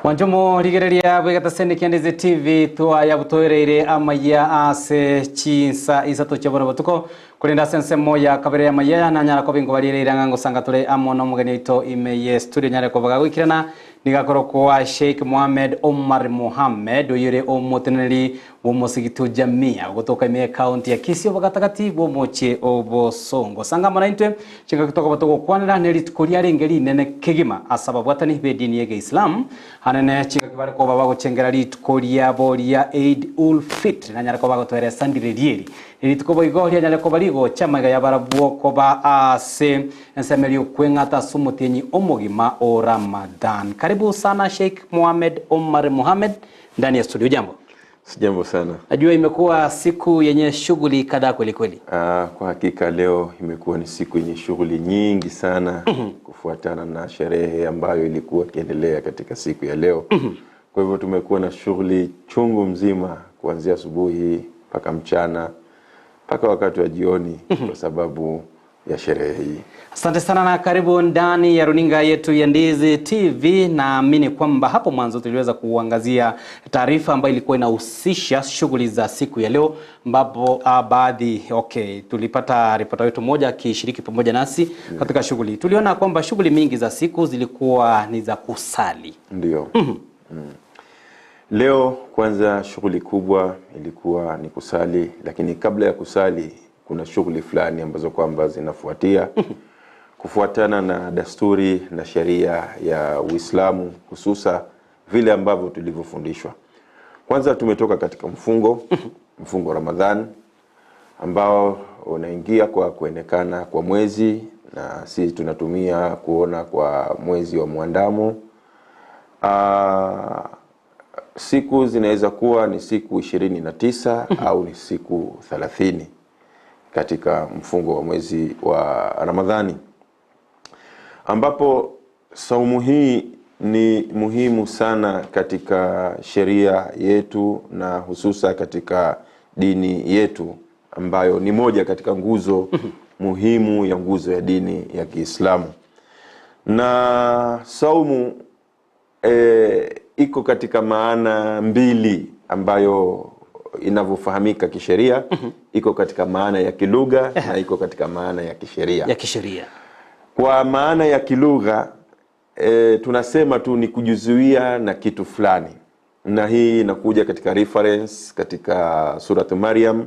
Wanjomo ligereria bwegata sende kiandeze TV twa yabutoereire amaya ase chinsa isato chabona batuko kulinda sense moya kabere ya maya na nyara ko bingo balirira ngango sanga tule amono mugeni ito imeye studio nyara ko baga wikirana nigakoro kwa Sheikh Mohamed Omar Mohamed oyire omoteneri wo musigito jamia gotoka ime county ya Kisii bagatakati bo moche obosongo sanga manaintwe chinga kutoka batoko kwanira neri tukuriare ngeri nene kegima asababu atani be dini yege Islam hanene chinga kibare ko baba gochengera litukoria boria Eid ul Fitr na nyara ko bago twere sandire rieri lituko igoria nyara ko baligo chamaga ya barabuo ko ba ase ensemeli kwengata sumutenyi omogima o Ramadan. Karibu sana Sheikh Mohamed Omar Mohamed ndani ya studio. Jambo. Sijambo sana. Najua imekuwa siku yenye shughuli kadhaa kweli kweli. Kwa hakika leo imekuwa ni siku yenye shughuli nyingi sana kufuatana na sherehe ambayo ilikuwa ikiendelea katika siku ya leo. Kwa hivyo tumekuwa na shughuli chungu mzima kuanzia asubuhi mpaka mchana mpaka wakati wa jioni kwa sababu ya sherehe hii. Asante sana na karibu ndani ya runinga yetu ya Ndizi TV. Naamini kwamba hapo mwanzo tuliweza kuangazia taarifa ambayo ilikuwa inahusisha shughuli za siku ya leo, ambapo baadhi tulipata ripota wetu moja akishiriki pamoja nasi katika shughuli. Tuliona kwamba shughuli mingi za siku zilikuwa ni za kusali. Ndio. Leo kwanza shughuli kubwa ilikuwa ni kusali, lakini kabla ya kusali kuna shughuli fulani ambazo kwamba zinafuatia kufuatana na dasturi na sheria ya Uislamu, hususa vile ambavyo tulivyofundishwa. Kwanza tumetoka katika mfungo Ramadhan ambao unaingia kwa kuonekana kwa mwezi, na sisi tunatumia kuona kwa mwezi wa Muandamo. Siku zinaweza kuwa ni siku 29 au ni siku 30 katika mfungo wa mwezi wa Ramadhani, ambapo saumu hii ni muhimu sana katika sheria yetu na hususa katika dini yetu, ambayo ni moja katika nguzo muhimu ya nguzo ya dini ya Kiislamu. Na saumu iko katika maana mbili ambayo inavyofahamika kisheria. Iko katika maana ya kilugha na iko katika maana ya kisheria. Kwa maana ya kilugha tunasema tu ni kujizuia na kitu fulani, na hii inakuja katika reference katika suratu Maryam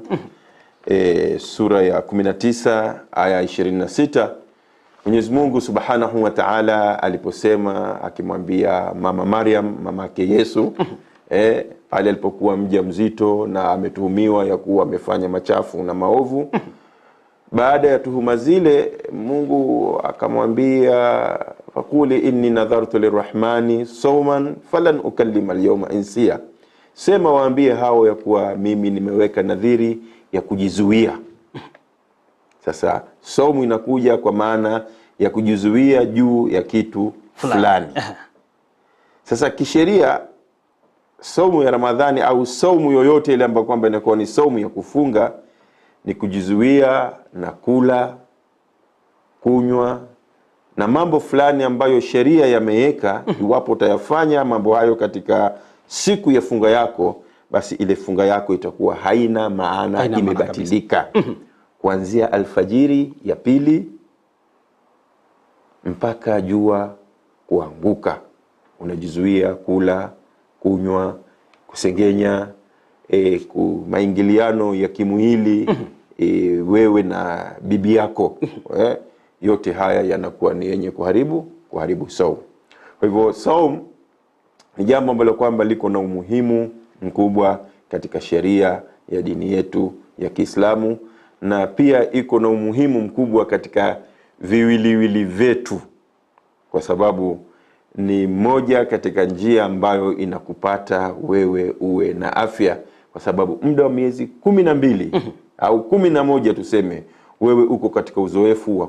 sura ya 19 aya 26. Mwenyezi Mungu Subhanahu wa Ta'ala aliposema akimwambia mama Maryam, mamake Yesu, pale alipokuwa mjamzito na ametuhumiwa ya kuwa amefanya machafu na maovu. Baada ya tuhuma zile, Mungu akamwambia, fakuli inni nadhartu lirrahmani sawman falan ukallima alyawma insiya. Sema waambie hao ya kuwa mimi nimeweka nadhiri ya kujizuia. Sasa saumu inakuja kwa maana ya kujizuia juu ya kitu fulani. Sasa kisheria saumu ya Ramadhani au saumu yoyote ile ambayo kwamba inakuwa ni saumu ya kufunga ni kujizuia na kula, kunywa na mambo fulani ambayo sheria yameweka. Iwapo utayafanya mambo hayo katika siku ya funga yako, basi ile funga yako itakuwa haina maana, imebatilika. Kuanzia alfajiri ya pili mpaka jua kuanguka unajizuia kula, kunywa, kusengenya, maingiliano ya kimwili wewe na bibi yako. Yote haya yanakuwa ni yenye kuharibu saumu. Kwa hivyo saumu ni jambo ambalo kwamba liko na umuhimu mkubwa katika sheria ya dini yetu ya Kiislamu, na pia iko na umuhimu mkubwa katika viwiliwili vyetu, kwa sababu ni moja katika njia ambayo inakupata wewe uwe na afya, kwa sababu muda wa miezi 12 au 11 tuseme, wewe uko katika uzoefu wa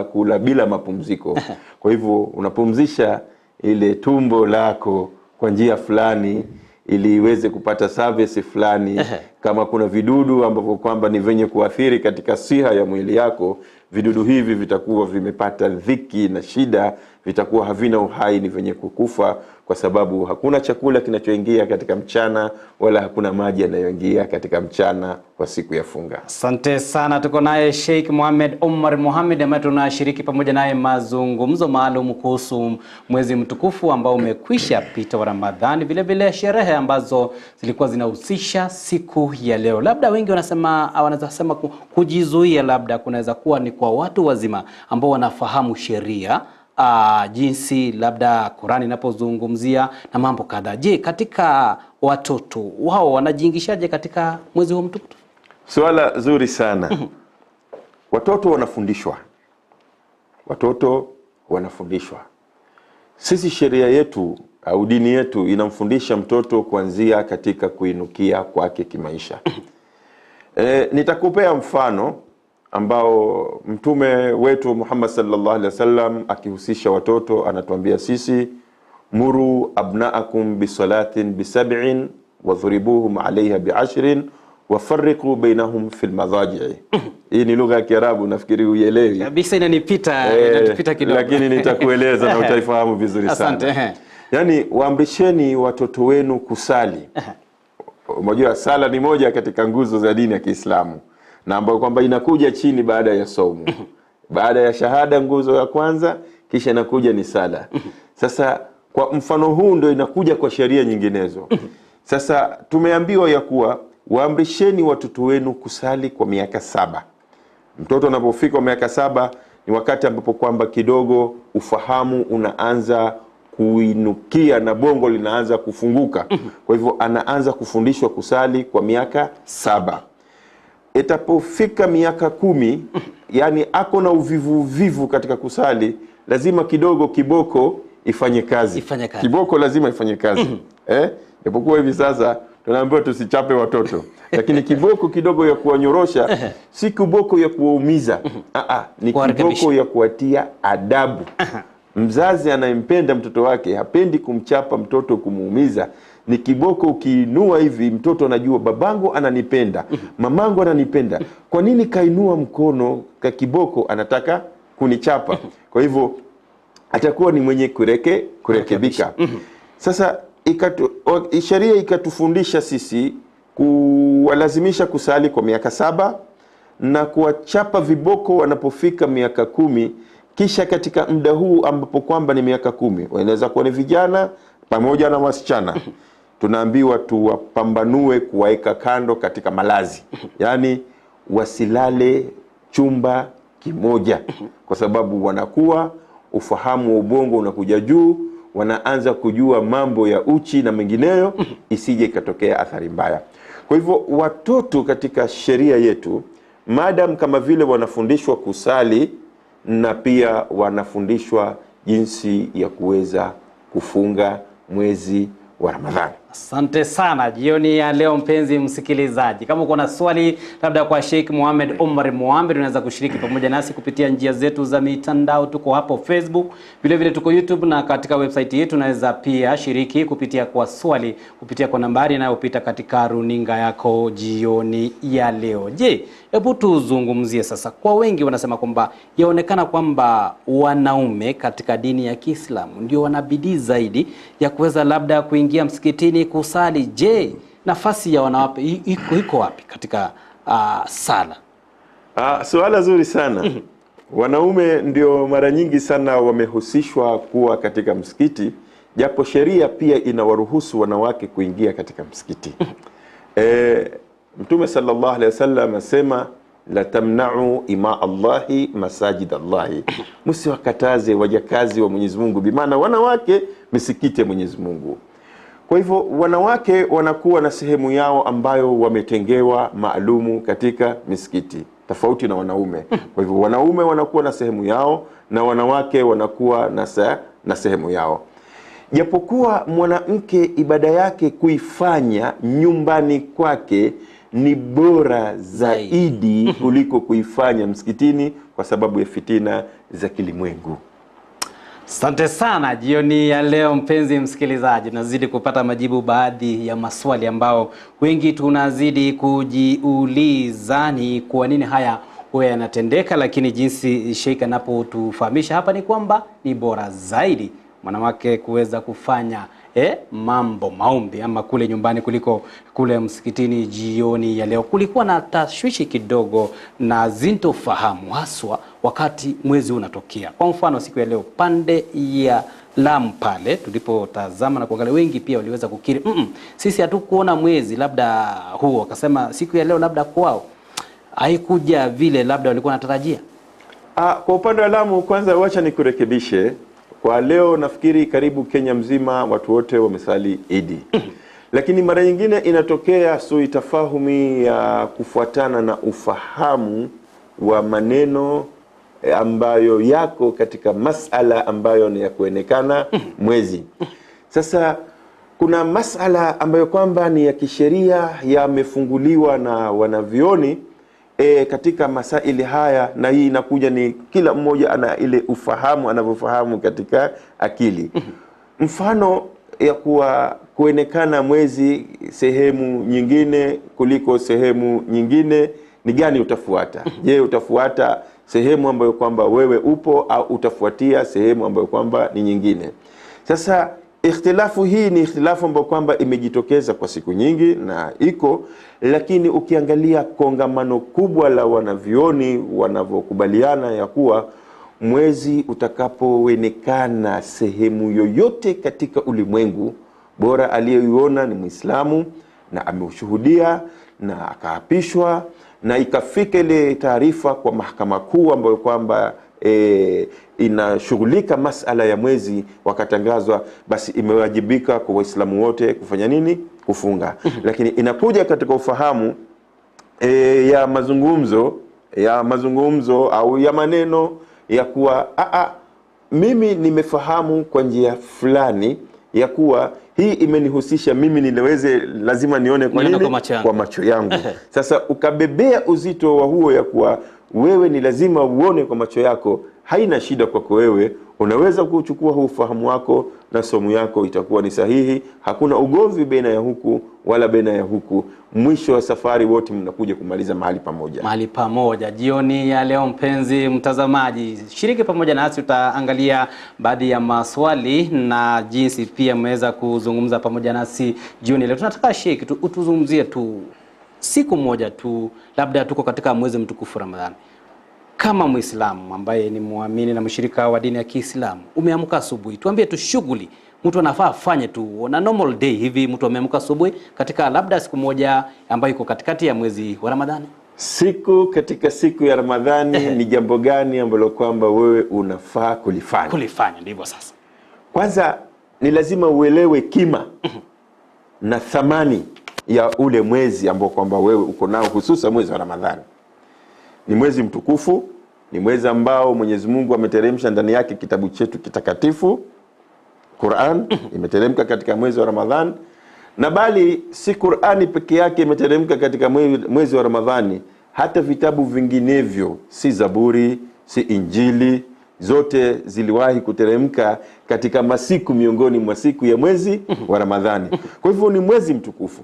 kula bila mapumziko. Kwa hivyo unapumzisha ile tumbo lako kwa njia fulani ili iweze kupata service fulani Kama kuna vidudu ambavyo kwamba ni venye kuathiri katika siha ya mwili yako, vidudu hivi vitakuwa vimepata dhiki na shida, vitakuwa havina uhai, ni venye kukufa, kwa sababu hakuna chakula kinachoingia katika mchana wala hakuna maji yanayoingia katika mchana wa siku ya funga. Asante sana. Tuko naye Sheikh Mohamed Omar Mohamed ambaye tunashiriki pamoja naye mazungumzo maalum kuhusu mwezi mtukufu ambao umekwisha pita wa Ramadhani, vile vile sherehe ambazo zilikuwa zinahusisha siku ya leo. Labda wengi wanaweza sema kujizuia labda kunaweza kuwa ni kwa watu wazima ambao wanafahamu sheria, jinsi labda Qur'ani inapozungumzia na mambo kadhaa. Je, katika watoto wao wanajiingishaje katika mwezi huu mtukufu? Swala zuri sana. Watoto wanafundishwa. Watoto wanafundishwa. Sisi sheria yetu au dini yetu inamfundisha mtoto kuanzia katika kuinukia kwake kimaisha. Nitakupea mfano ambao Mtume wetu Muhammad sallallahu alaihi wasallam akihusisha watoto anatuambia sisi, muru abnaakum bisalatin bisab'in wadhribuhum alaiha bi10 wafarriqu bainahum fil madhaji'i. Hii ni lugha ya Kiarabu, nafikiri uielewi. Kabisa, inatupita kidogo. Lakini nitakueleza na utaifahamu vizuri sana. Asante. Yani, waamrisheni watoto wenu kusali. Unajua sala ni moja katika nguzo za dini ya Kiislamu, na ambayo kwamba inakuja chini baada ya saumu. Baada ya shahada nguzo ya kwanza, kisha inakuja ni sala. Sasa kwa mfano huu ndio inakuja kwa sheria nyinginezo. Sasa tumeambiwa ya kuwa waamrisheni watoto wenu kusali kwa miaka 7. Mtoto anapofika miaka 7 ni wakati ambapo kwamba kidogo ufahamu unaanza kuinukia na bongo linaanza kufunguka. Kwa hivyo anaanza kufundishwa kusali kwa miaka 7. Itapofika miaka 10, yani ako na uvivu katika kusali, lazima kidogo kiboko ifanye kazi. Kiboko lazima ifanye kazi. Japokuwa hivi sasa tunaambiwa tusichape watoto, lakini kiboko kidogo ya kuwanyorosha, si kiboko ya kuwaumiza. Ni kiboko ya kuwatia adabu. Mzazi anayempenda mtoto wake hapendi kumchapa mtoto, kumuumiza. Ni kiboko ukiinua hivi, mtoto anajua babangu ananipenda, mamangu ananipenda. Kwa nini kainua mkono ka kiboko anataka kunichapa? Kwa hivyo atakuwa ni mwenye kurekebika. Sasa sheria ikatufundisha sisi kuwalazimisha kusali kwa miaka 7 na kuwachapa viboko wanapofika miaka 10. Kisha katika muda huu ambapo kwamba ni miaka 10, wanaweza kuwa ni vijana pamoja na wasichana, tunaambiwa tuwapambanue, kuwaeka kando katika malazi. Yani wasilale chumba kimoja, kwa sababu wanakuwa ufahamu wa ubongo unakuja juu, wanaanza kujua mambo ya uchi na mengineyo, isije ikatokea athari mbaya. Kwa hivyo watoto katika sheria yetu, madam kama vile wanafundishwa kusali, na pia wanafundishwa jinsi ya kuweza kufunga mwezi wa Ramadhani. Asante sana. Jioni ya leo, mpenzi msikilizaji, kama uko na swali labda kwa Sheikh Mohamed Omar Mohamed, unaweza kushiriki pamoja nasi kupitia njia zetu za mitandao. Tuko hapo Facebook, vile vile tuko YouTube, na katika website yetu unaweza pia shiriki kupitia kwa swali kupitia kwa nambari inayopita katika runinga yako jioni ya leo. Je, hebu tuzungumzie sasa, kwa wengi wanasema kwamba yaonekana kwamba wanaume katika dini ya Kiislamu ndio wanabidii zaidi ya kuweza labda kuingia msikitini kusali. Je, nafasi ya wanawake iko wapi katika sala? Swala zuri sana. Wanaume ndio mara nyingi sana wamehusishwa kuwa katika msikiti, japo sheria pia inawaruhusu wanawake kuingia katika msikiti. Mtume sallallahu alaihi wasallam asema, la tamna'u ima Allahi masajid Allahi, msiwakataze wajakazi wa Mwenyezi Mungu, bimaana wanawake misikiti ya Mwenyezi Mungu. Kwa hivyo wanawake wanakuwa na sehemu yao ambayo wametengewa maalumu katika misikiti, tofauti na wanaume. Kwa hivyo wanaume wanakuwa na sehemu yao na wanawake wanakuwa na sehemu yao. Japokuwa mwanamke ibada yake kuifanya nyumbani kwake ni bora zaidi kuliko kuifanya msikitini, kwa sababu ya fitina za kilimwengu. Asante sana jioni ya leo mpenzi msikilizaji, nazidi kupata majibu baadhi ya maswali ambao wengi tunazidi kujiuliza ni kwa nini haya huwa yanatendeka, lakini jinsi Sheikh anapotufahamisha hapa ni kwamba ni bora zaidi mwanamke kuweza kufanya mambo maombi ama kule nyumbani kuliko kule msikitini. Jioni ya leo kulikuwa na tashwishi kidogo na zintofahamu haswa wakati mwezi unatokea. Kwa mfano siku ya leo pande ya Lamu pale tulipotazama na kuangalia, wengi pia waliweza kukiri sisi hatukuona mwezi labda huo, akasema siku ya leo labda kwao haikuja vile labda walikuwa wanatarajia. Kwa upande wa Lamu, kwanza wacha nikurekebishe. Kwa leo nafikiri karibu Kenya mzima watu wote wamesali Idi. Lakini mara nyingine inatokea suitafahumi ya kufuatana na ufahamu wa maneno ambayo yako katika masala ambayo ni ya kuonekana mwezi. Sasa kuna masala ambayo kwamba ni ya kisheria yamefunguliwa na wanavyoni katika masaili haya, na hii inakuja ni kila mmoja ana ile ufahamu anavyofahamu katika akili. Mfano ya kuonekana mwezi sehemu nyingine kuliko sehemu nyingine, ni gani utafuata? Je, utafuata sehemu ambayo kwamba wewe upo au utafuatia sehemu ambayo kwamba ni nyingine? Sasa ikhtilafu hii ni ikhtilafu ambayo kwamba imejitokeza kwa siku nyingi na iko, lakini ukiangalia kongamano kubwa la wanavyoni wanavyokubaliana ya kuwa mwezi utakapoonekana sehemu yoyote katika ulimwengu, bora aliyeiona ni Muislamu na ameushuhudia na akaapishwa na ikafika ile taarifa kwa mahakama kuu ambayo kwamba inashughulika masala ya mwezi, wakatangazwa, basi imewajibika kwa Waislamu wote kufanya nini? Kufunga. Lakini inakuja katika ufahamu ya mazungumzo au ya maneno ya kuwa mimi nimefahamu kwa njia fulani ya kuwa hii imenihusisha mimi, lazima nione kwa nini? Kwa macho yangu. Sasa ukabebea uzito wa huo ya kuwa wewe ni lazima uone kwa macho yako, haina shida kwako wewe, unaweza kuchukua huu ufahamu wako na somo yako itakuwa ni sahihi. Hakuna ugomvi baina ya huku wala baina ya huku, mwisho wa safari wote mnakuja kumaliza mahali pamoja. Jioni ya leo mpenzi mtazamaji, shiriki pamoja nasi, utaangalia baadhi ya maswali na jinsi pia mmeweza kuzungumza pamoja nasi jioni leo. Tunataka Sheikh utuzungumzie tu siku moja tu, labda tuko katika mwezi mtukufu Ramadhani. Kama Muislamu ambaye ni muamini na mshirika wa dini ya Kiislamu, umeamka asubuhi, tuambie tu shughuli mtu anafaa afanye tu na normal day hivi. Mtu ameamka asubuhi katika labda siku moja ambayo iko katikati ya mwezi wa Ramadhani, katika siku ya Ramadhani ni jambo gani ambalo kwamba wewe unafaa kulifanya? Ndivyo sasa, kwanza ni lazima uelewe kima na thamani ya ule mwezi ambao kwamba wewe uko nao, hususa mwezi wa Ramadhani. Ni mwezi mtukufu, ni mwezi ambao Mwenyezi Mungu ameteremsha ndani yake kitabu chetu kitakatifu Qur'an. Imeteremka katika mwezi wa Ramadhani, na bali si Qur'ani peke yake imeteremka katika mwezi wa Ramadhani, hata vitabu vinginevyo, si Zaburi, si Injili, zote ziliwahi kuteremka katika masiku miongoni mwa siku ya mwezi wa Ramadhani. Kwa hivyo ni mwezi mtukufu.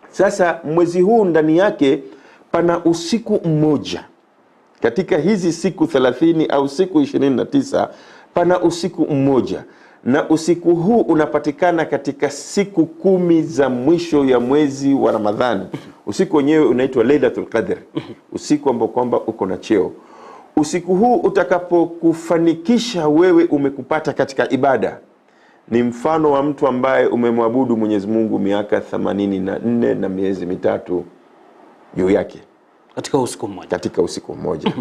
Sasa mwezi huu ndani yake pana usiku mmoja katika hizi siku 30 au siku 29, pana usiku mmoja, na usiku huu unapatikana katika siku 10 za mwisho ya mwezi wa Ramadhani. Usiku wenyewe unaitwa Lailatul Qadr, usiku ambao kwamba uko na cheo. Usiku huu utakapokufanikisha wewe umekupata katika ibada, ni mfano wa mtu ambaye umemwabudu Mwenyezi Mungu miaka 84 na miezi 3 juu yake katika usiku mmoja.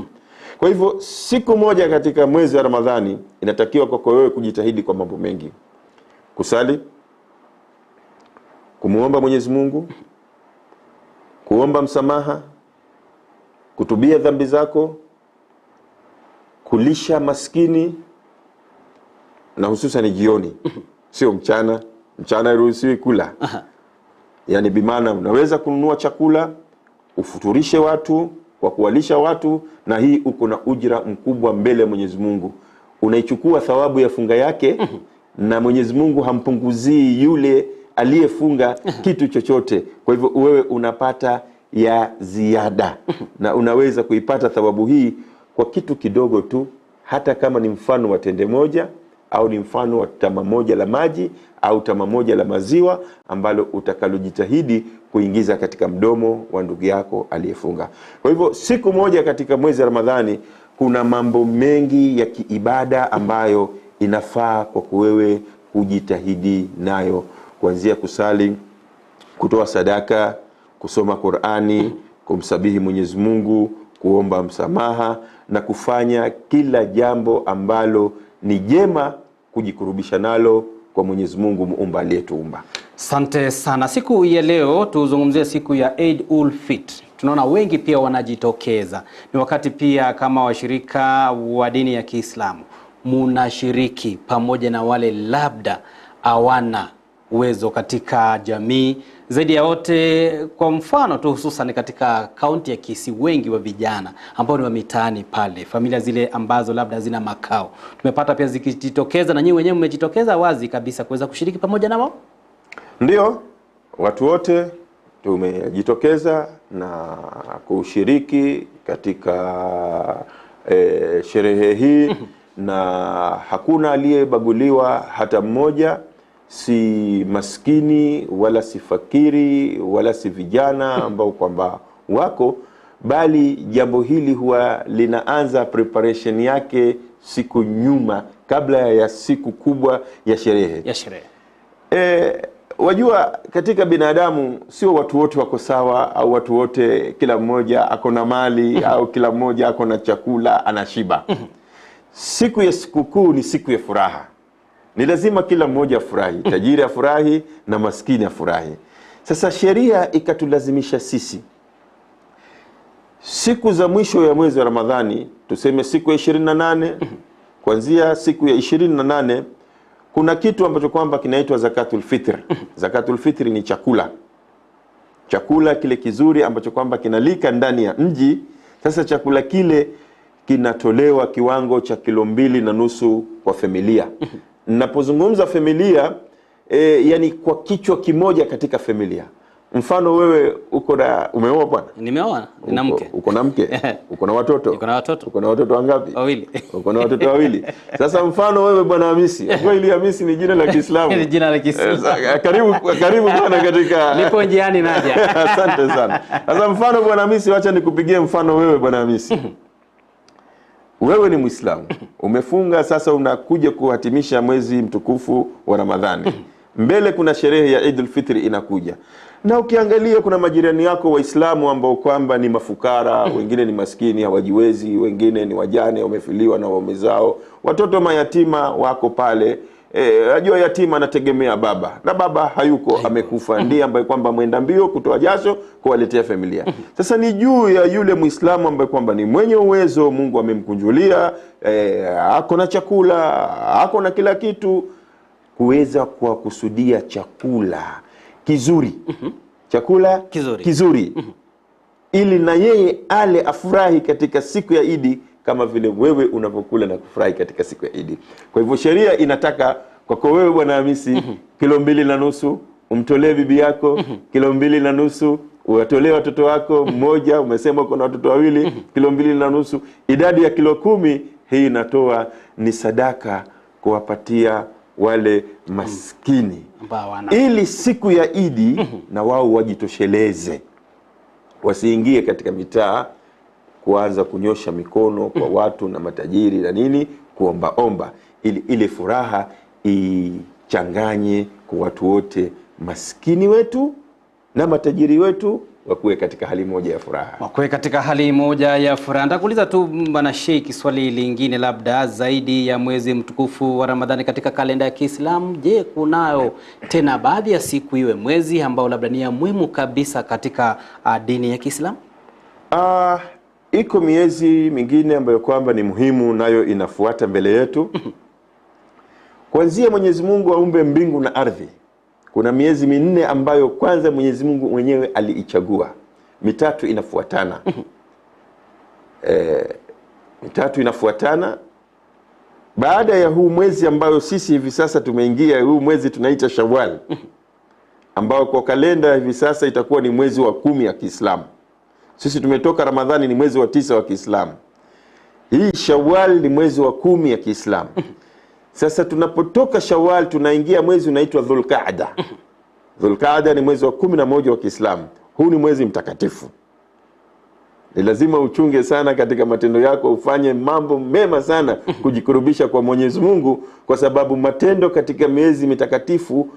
Kwa hivyo siku moja katika mwezi wa Ramadhani inatakiwa kwako wewe kujitahidi kwa mambo mengi: kusali, kumuomba Mwenyezi Mungu, kuomba msamaha, kutubia dhambi zako, kulisha maskini, na hususan jioni, sio mchana. Mchana haruhusiwi kula. Yani bimana unaweza kununua chakula ufuturishe watu kwa kuwalisha watu, na hii uko na ujira mkubwa mbele ya Mwenyezi Mungu. unaichukua thawabu ya funga yake na Mwenyezi Mungu hampunguzii yule aliyefunga kitu chochote. Kwa hivyo wewe unapata ya ziada na unaweza kuipata thawabu hii kwa kitu kidogo tu, hata kama ni mfano wa tende moja au ni mfano wa tama moja la maji au tama moja la maziwa ambalo utakalojitahidi kuingiza katika mdomo wa ndugu yako aliyefunga. Kwa hivyo siku moja katika mwezi wa Ramadhani kuna mambo mengi ya kiibada ambayo inafaa kwa wewe kujitahidi nayo, kuanzia kusali, kutoa sadaka, kusoma Qur'ani, kumsabihi Mwenyezi Mungu, kuomba msamaha na kufanya kila jambo ambalo ni jema kujikurubisha nalo kwa Mwenyezi Mungu muumba aliyetuumba. Asante sana. Siku ya leo tuzungumzie siku ya Eid ul-Fitr. Tunaona wengi pia wanajitokeza. Ni wakati pia kama washirika wa dini ya Kiislamu munashiriki pamoja na wale labda hawana uwezo katika jamii. Zaidi ya wote, kwa mfano tu hususan katika kaunti ya Kisii, wengi wa vijana ambao ni wa mitaani pale, familia zile ambazo labda zina makao, tumepata pia zikijitokeza, na nyinyi wenyewe mmejitokeza wazi kabisa kuweza kushiriki pamoja na wao. Ndio, watu wote tumejitokeza na kushiriki katika sherehe hii na hakuna aliyebaguliwa hata mmoja, si maskini wala si fakiri wala si vijana ambao kwamba wako, bali jambo hili huwa linaanza preparation yake siku nyuma kabla ya siku kubwa ya sherehe. Wajua, katika binadamu sio watu wote wako sawa, au watu wote kila mmoja ako na mali au kila mmoja ako na chakula anashiba. Siku ya sikukuu ni siku ya furaha. Ni lazima kila mmoja afurahi, tajiri afurahi na maskini afurahi. Sasa sheria ikatulazimisha sisi siku za mwisho ya mwezi wa Ramadhani, tuseme siku ya 28, kuanzia siku ya 28 kuna kitu ambacho kwamba kinaitwa zakatul fitr. Zakatul fitr ni chakula. Chakula kile kizuri ambacho kwamba kinalika ndani ya mji. Sasa chakula kile kinatolewa kiwango cha 2.5 kwa familia. Ninapozungumza familia, yani kwa kichwa kimoja katika familia. Mfano wewe uko na umeoa bwana? Nimeoa, nina mke. Uko na mke? Uko na watoto? Niko na watoto. Uko na watoto wangapi? 2. Uko na watoto 2. Sasa mfano wewe bwana Hamisi. Kweli Hamisi ni jina la Kiislamu. Ni jina la Kiislamu. Karibu bwana katika. Nipo njiani naja. Asante sana. Sasa mfano bwana Hamisi, acha nikupigie mfano wewe bwana Hamisi. Wewe ni Muislamu. Umefunga, sasa unakuja kuhatimisha mwezi mtukufu wa Ramadhani. Mbele kuna sherehe ya Eid al-Fitr inakuja. Na ukiangalia kuna majirani yako Waislamu ambao kwamba ni mafukara, wengine ni maskini hawajiwezi, wengine ni wajane wamefiliwa na waume zao, watoto mayatima wako pale. Ajua yatima anategemea baba, na baba hayuko, amekufa, ndiye ambaye kwamba mwenda mbio kutoa jasho kuwaletea familia. Sasa ni juu ya yule Muislamu ambaye kwamba ni mwenye uwezo, Mungu amemkunjulia, ako na chakula, ako na kila kitu, kuweza kuwakusudia chakula kizuri. Chakula kizuri. Ili na yeye ale afurahi katika siku ya Idi kama vile wewe unavyokula na kufurahi katika siku ya Idi. Kwa hivyo sheria inataka kwako wewe bwana Hamisi, 2.5 umtolee bibi yako, 2.5 uwatolee watoto wako mmoja, umesema uko na watoto 2, 2.5, idadi ya 10 hii inatoa ni sadaka kuwapatia wale maskini, ili siku ya Idi na wao wajitosheleze, wasiingie katika mitaa kuanza kunyosha mikono kwa watu na matajiri na nini, kuomba, ili ile furaha ichanganye kwa watu wote, maskini wetu na matajiri wetu wakuwe katika hali moja ya furaha. Wakuwe katika hali moja ya furaha. Nitakuuliza tu bwana Sheikh swali lingine, labda zaidi ya mwezi mtukufu wa Ramadhani katika kalenda ya Kiislamu, je, kunayo tena baadhi ya siku iwe mwezi ambao labda ni ya muhimu kabisa katika dini ya Kiislamu? Iko miezi mingine ambayo kwamba ni muhimu, nayo inafuata mbele yetu. Kuanzia Mwenyezi Mungu aumbe mbingu na ardhi, kuna miezi 4 ambayo kwanza Mwenyezi Mungu mwenyewe aliichagua. 3 inafuatana. 3 inafuatana. Baada ya huu mwezi ambayo sisi hivi sasa tumeingia, huu mwezi tunaita Shawwal, ambao kwa kalenda hivi sasa itakuwa ni mwezi wa 10 ya Kiislamu. Sisi tumetoka Ramadhani, ni mwezi wa 9 wa Kiislamu. Hii Shawwal ni mwezi wa 10 ya Kiislamu. Sasa tunapotoka Shawwal tunaingia mwezi unaitwa Dhulqaada. Dhulqaada ni mwezi wa 11 wa Kiislamu. Huu ni mwezi mtakatifu. Ni lazima uchunge sana katika matendo yako, ufanye mambo mema sana kujikurubisha kwa Mwenyezi Mungu, kwa sababu matendo katika miezi mitakatifu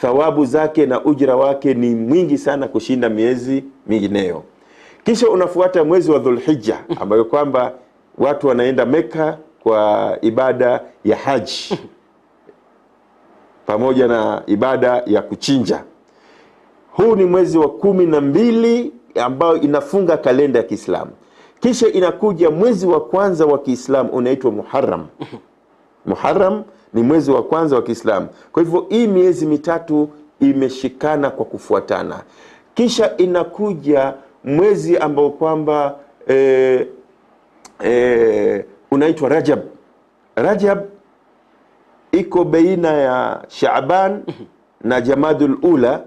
thawabu zake na ujira wake ni mwingi sana kushinda miezi mingineyo. Kisha unafuata mwezi wa Dhulhijja, ambayo kwamba watu wanaenda Meka kwa ibada ya haji pamoja na ibada ya kuchinja. Huu ni mwezi wa 12 ambao inafunga kalenda ya Kiislamu. Kisha inakuja mwezi wa kwanza wa Kiislamu unaitwa Muharram. Muharram ni mwezi wa kwanza wa Kiislamu. Kwa hivyo hii miezi mitatu imeshikana kwa kufuatana. Kisha inakuja mwezi ambao kwamba unaitwa Rajab. Rajab iko baina ya Shaaban na Jamadul Ula.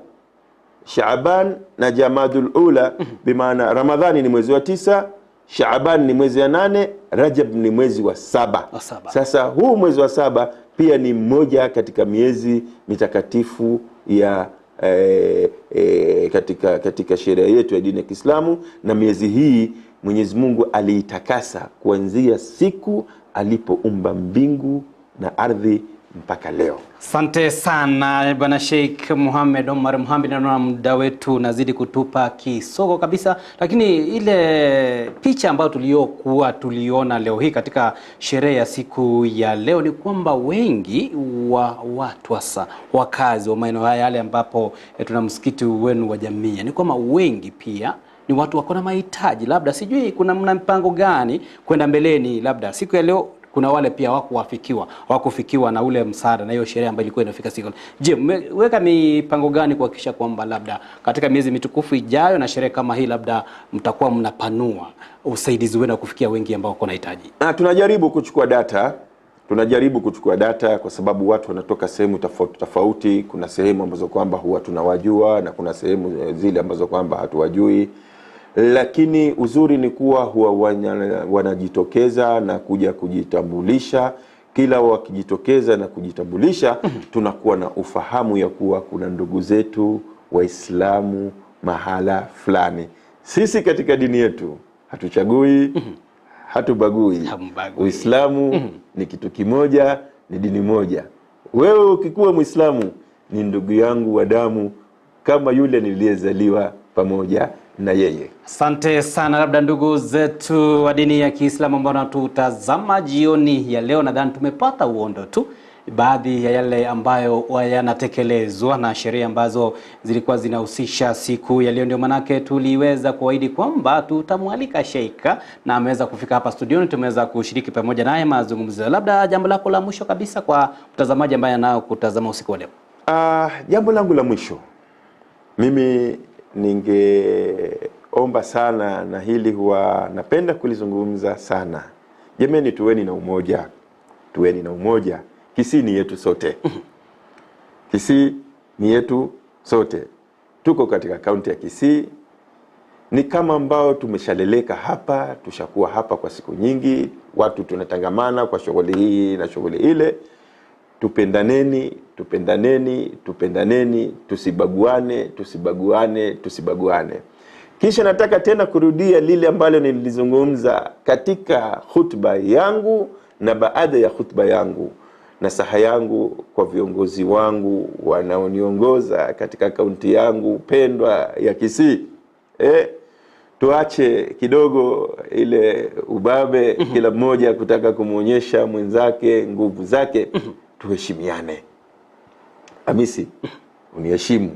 Shaaban na Jamadul Ula, bimaana Ramadhani ni mwezi wa 9, Shaaban ni mwezi wa 8, Rajab ni mwezi wa 7. Sasa huu mwezi wa 7 pia ni mmoja katika miezi mitakatifu ya katika sheria yetu ya dini ya Kiislamu, na miezi hii Mwenyezi Mungu aliitakasa kuanzia siku alipoumba mbingu na ardhi mpaka leo. Asante sana Bwana Sheikh Muhammad Omar Mohamed, na muda wetu nazidi kutupa kisogo kabisa, lakini ile picha ambayo tuliona leo hii katika sherehe ya siku ya leo ni kwamba wengi wa watu hasa wakazi wa maeneo haya yale ambapo tuna msikiti wenu wa Jamia, ni kwamba wengi pia ni watu wako na mahitaji, labda sijui kuna mna mpango gani kwenda mbeleni, labda siku ya leo kuna wale pia wakufikiwa na ule msaada na hiyo sherehe ambayo ilikuwa inafika siku. Je, weka mipango gani kuhakikisha kwamba labda katika miezi mitukufu ijayo na sherehe kama hii labda mtakuwa mnapanua usaidizi wenu kufikia wengi ambao wako na hitaji? Tunajaribu kuchukua data kwa sababu watu wanatoka sehemu tofauti. Kuna sehemu ambazo kwamba huwa tunawajua na kuna sehemu zile ambazo kwamba hatuwajui. Lakini uzuri ni kuwa huwa wanajitokeza na kuja kujitambulisha. Kila wakijitokeza na kujitambulisha, tunakuwa na ufahamu ya kuwa kuna ndugu zetu Waislamu mahala fulani. Sisi katika dini yetu hatuchagui, hatubagui. Uislamu ni kitu kimoja, ni dini moja. Wewe ukikuwa Muislamu ni ndugu yangu wa damu kama yule niliyezaliwa pamoja na yeye. Asante sana. Labda ndugu zetu wa dini ya Kiislamu ambao wanatutazama jioni ya leo, nadhani tumepata uondo tu baadhi ya yale ambayo yanatekelezwa na sheria ambazo zilikuwa zinahusisha siku ya leo. Ndio manake tuliweza kuahidi kwamba tutamwalika Sheikha na ameweza kufika hapa studioni, tumeweza kushiriki pamoja naye mazungumzo. Labda jambo lako la mwisho kabisa kwa mtazamaji ambaye anao kutazama usiku wa leo. Jambo langu la mwisho, mimi ningeomba sana, na hili huwa napenda kulizungumza sana. Jameni, tuweni na umoja. Kisii ni yetu sote. Kisii ni yetu sote. Tuko katika kaunti ya Kisii. Ni kama ambao tumeshaleleka hapa, tushakuwa hapa kwa siku nyingi. Watu tunatangamana kwa shughuli hii na shughuli ile. Tupendaneni, tusibaguane. Kisha nataka tena kurudia lile ambalo nilizungumza katika hutuba yangu na baada ya hutuba yangu. Nasaha yangu kwa viongozi wangu wanaoniongoza katika kaunti yangu pendwa ya Kisii. Tuache kidogo ile ubabe, kila mmoja kutaka kumuonyesha mwenzake nguvu zake. Tuheshimiane. Hamisi, uniheshimu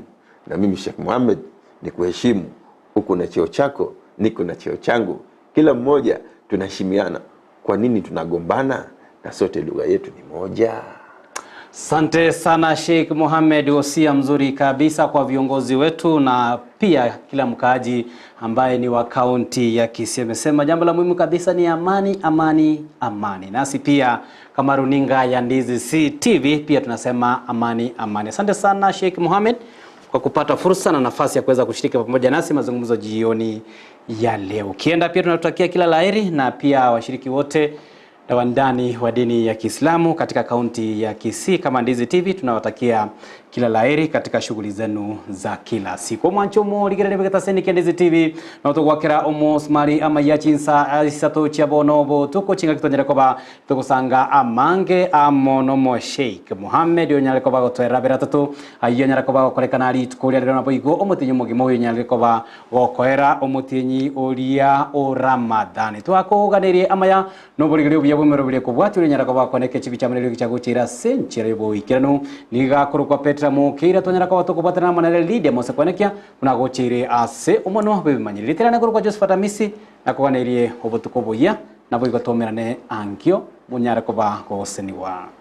na mimi Sheikh Muhammad nikuheshimu. Uko na cheo chako, niko na cheo changu. Kila mmoja tunaheshimiana. Kwa nini tunagombana? Na sote lugha yetu ni moja. Asante sana Sheikh Mohamed, wosia mzuri kabisa kwa viongozi wetu na pia kila mkaaji ambaye ni wa kaunti ya Kisii. Amesema jambo la muhimu kabisa ni amani, amani, amani. Nasi pia kama runinga ya Ndizi TV pia tunasema amani, amani. Asante sana Sheikh Mohamed kwa kupata fursa na nafasi ya kuweza kushiriki pamoja nasi mazungumzo jioni ya leo. Kienda pia tunatutakia kila laheri na pia washiriki wote na wandani wa dini ya Kiislamu katika kaunti ya Kisii. Kama Ndizi TV tunawatakia kila laheri katika shughuli zenu za kila siku. Mwanchomo ligere begeta seni Ndizi TV na utogwakira omos mari amaya chinsa isato chiabonobo tuko chinga kitonyera koba tukusanga amange amonomo Sheikh Mohamed yonyale koba gotwera beratatu ayonyara koba korekana ari tukuria rero naboigo omutinyi mugimo yonyale koba gokoera omutinyi oria o Ramadhani twakoganirie amaya no burigire ubuye bumero bire kubwatire nyara koba koneke chibi chamanero gichaguchira senchire boikirano nigakuru kwa Petra mukira tonyara kwa toko batana manere Lydia mose konekia unagochire ase umono bebimanyire literana kwa Josephat Amisi nakoganirie obutuko buya nabo igotomerane ankio munyara koba goseniwa.